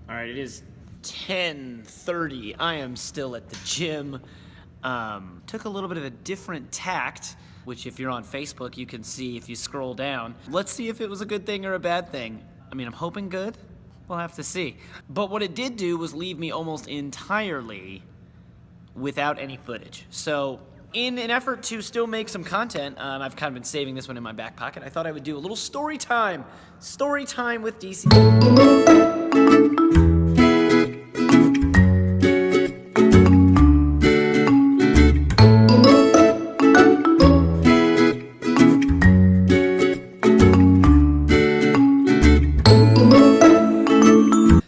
All right, it is 10:30. I am still at the gym. Took a little bit of a different tact, which if you're on Facebook, you can see if you scroll down. Let's see if it was a good thing or a bad thing. I mean, I'm hoping good. We'll have to see. But what it did do was leave me almost entirely without any footage. So in an effort to still make some content, I've kind of been saving this one in my back pocket. I thought I would do a little story time with DCF.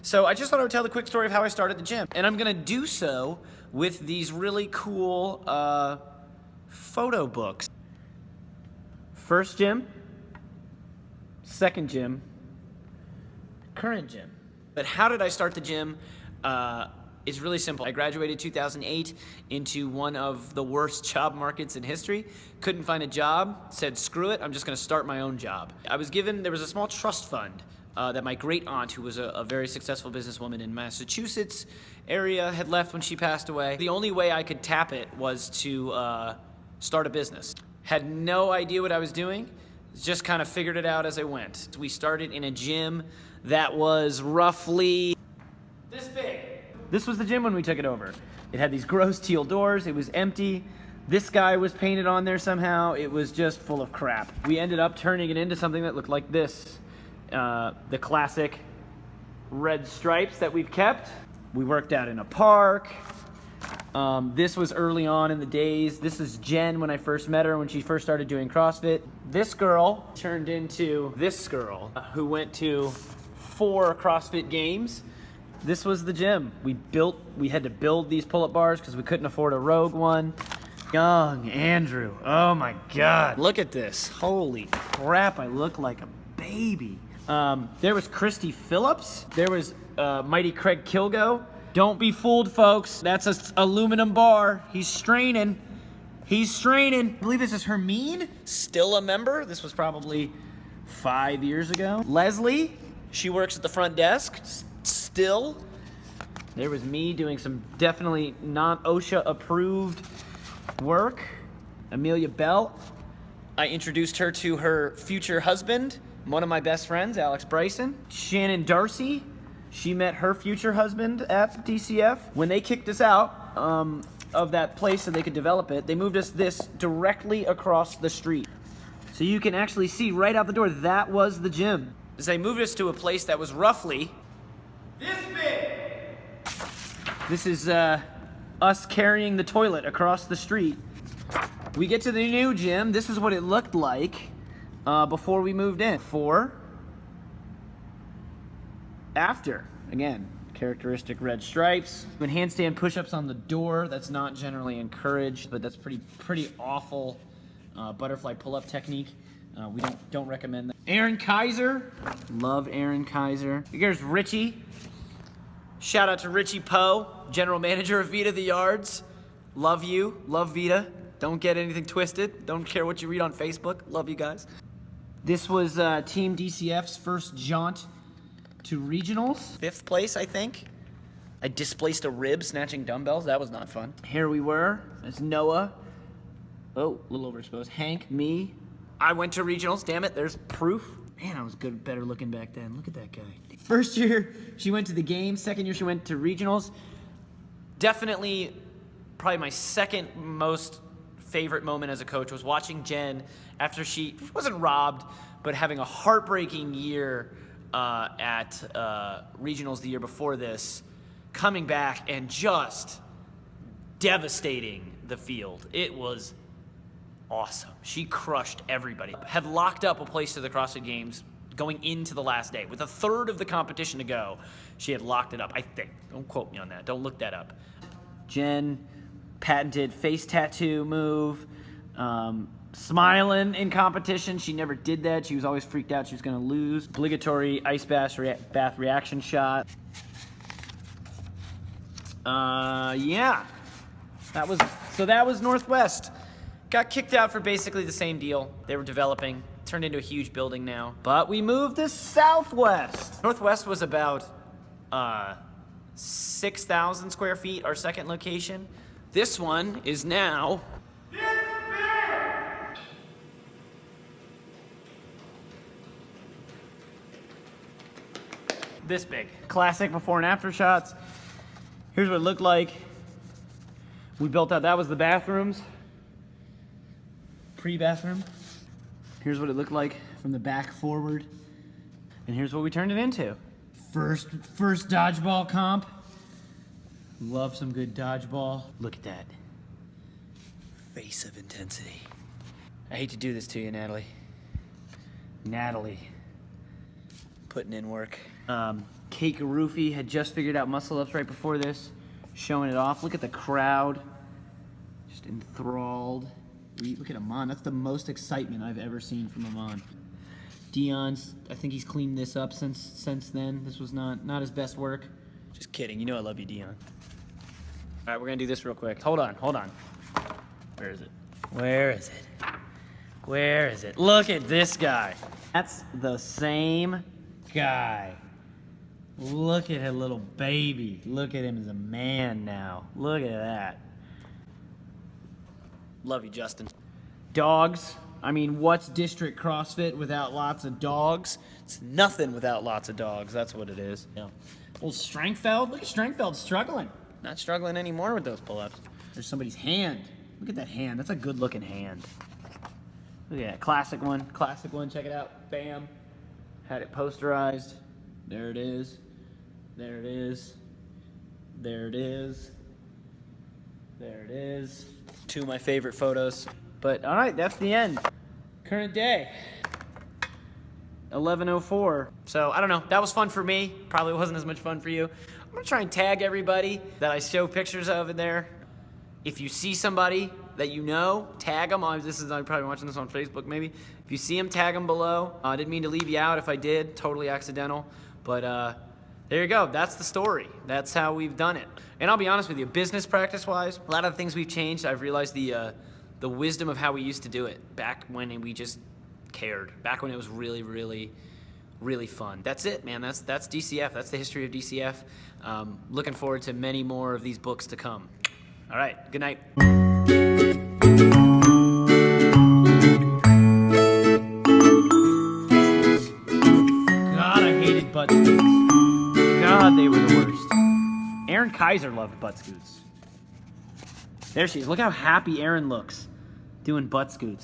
So I just thought I would tell the quick story of how I started the gym. And I'm gonna do so with these really cool photo books. First gym, second gym, current gym. But how did I start the gym? It's really simple. I graduated 2008 into one of the worst job markets in history. Couldn't find a job, said screw it, I'm just gonna start my own job. There was a small trust fund that my great aunt, who was a very successful businesswoman in Massachusetts area, had left when she passed away. The only way I could tap it was to start a business. Had no idea what I was doing, just kind of figured it out as I went. We started in a gym that was roughly this big. This was the gym when we took it over. It had these gross teal doors, it was empty. This guy was painted on there somehow. It was just full of crap. We ended up turning it into something that looked like this. The classic red stripes that we've kept. We worked out in a park. This was early on in the days. This is Jen when I first met her, when she first started doing CrossFit. This girl turned into this girl who went to 4 CrossFit games. This was the gym. We had to build these pull-up bars because we couldn't afford a Rogue one. Young Andrew, oh my God. Look at this, holy crap, I look like a baby. There was Christy Phillips. There was Mighty Craig Kilgo. Don't be fooled, folks. That's an aluminum bar. He's straining. He's straining. I believe this is Hermine, still a member. This was probably 5 years ago. Leslie, she works at the front desk, still. There was me doing some definitely not OSHA approved work. Amelia Bell. I introduced her to her future husband, one of my best friends, Alex Bryson. Shannon Darcy, she met her future husband at DCF. When they kicked us out of that place so they could develop it, they moved us this directly across the street. So you can actually see right out the door, that was the gym. As they moved us to a place that was roughly this big. This is us carrying the toilet across the street. We get to the new gym. This is what it looked like before we moved in. After. Again, characteristic red stripes. When handstand push-ups on the door, that's not generally encouraged, but that's pretty awful butterfly pull-up technique. We don't recommend that. Aaron Kaiser. Love Aaron Kaiser. Here's Richie. Shout out to Richie Poe, general manager of Vita the Yards. Love you. Love Vita. Don't get anything twisted. Don't care what you read on Facebook. Love you guys. This was Team DCF's first jaunt to regionals. 5th place, I think. I displaced a rib snatching dumbbells. That was not fun. Here we were. It's Noah. Oh, a little overexposed. Hank, me. I went to regionals. Damn it, there's proof. Man, I was good, better looking back then. Look at that guy. First year, she went to the games. Second year, she went to regionals. Definitely, probably my second most favorite moment as a coach was watching Jen after she wasn't robbed, but having a heartbreaking year at regionals the year before this, coming back and just devastating the field. It was awesome. She crushed everybody. Had locked up a place to the CrossFit Games going into the last day. With a third of the competition to go, she had locked it up, I think. Don't quote me on that. Don't look that up. Jen patented face tattoo move. Smiling in competition. She never did that. She was always freaked out she was going to lose. Obligatory ice bath reaction shot. Yeah. That was Northwest. Got kicked out for basically the same deal. They were developing. Turned into a huge building now. But we moved to Southwest. Northwest was about 6,000 square feet, our second location. This one is now this big. Classic before and after shots. Here's what it looked like. We built out, that was the bathrooms. Pre-bathroom. Here's what it looked like from the back forward. And here's what we turned it into. First dodgeball comp. Love some good dodgeball. Look at that. Face of intensity. I hate to do this to you, Natalie. Natalie. Putting in work. Kate Garufi had just figured out muscle ups right before this, showing it off. Look at the crowd. Just enthralled. Look at Amon. That's the most excitement I've ever seen from Amon. Dion's, I think he's cleaned this up since then. This was not his best work. Just kidding. You know I love you, Dion. All right, we're gonna do this real quick. Hold on. Where is it? Where is it? Look at this guy. That's the same guy. Look at her little baby. Look at him as a man now. Look at that. Love you, Justin. Dogs. I mean, what's district CrossFit without lots of dogs? It's nothing without lots of dogs. That's what it is. Yeah. Old Strengfeld. Look at Strengfeld struggling. Not struggling anymore with those pull-ups. There's somebody's hand. Look at that hand. That's a good-looking hand. Look at that. Classic one. Check it out. Bam. Had it posterized. There it is. There it is. There it is. There it is. Two of my favorite photos. But all right, that's the end. Current day. 11:04. So I don't know. That was fun for me. Probably wasn't as much fun for you. I'm gonna try and tag everybody that I show pictures of in there. If you see somebody that you know, tag them. I'm probably watching this on Facebook maybe. If you see them, tag them below. I didn't mean to leave you out. If I did, totally accidental. But there you go. That's the story. That's how we've done it. And I'll be honest with you, business practice-wise, a lot of the things we've changed, I've realized the wisdom of how we used to do it back when we just cared. Back when it was really, really, really fun. That's it, man. That's DCF. That's the history of DCF. Looking forward to many more of these books to come. All right. Good night. God, I hated butt scoots. God, they were the worst. Aaron Kaiser loved butt scoots. There she is. Look how happy Aaron looks doing butt scoots.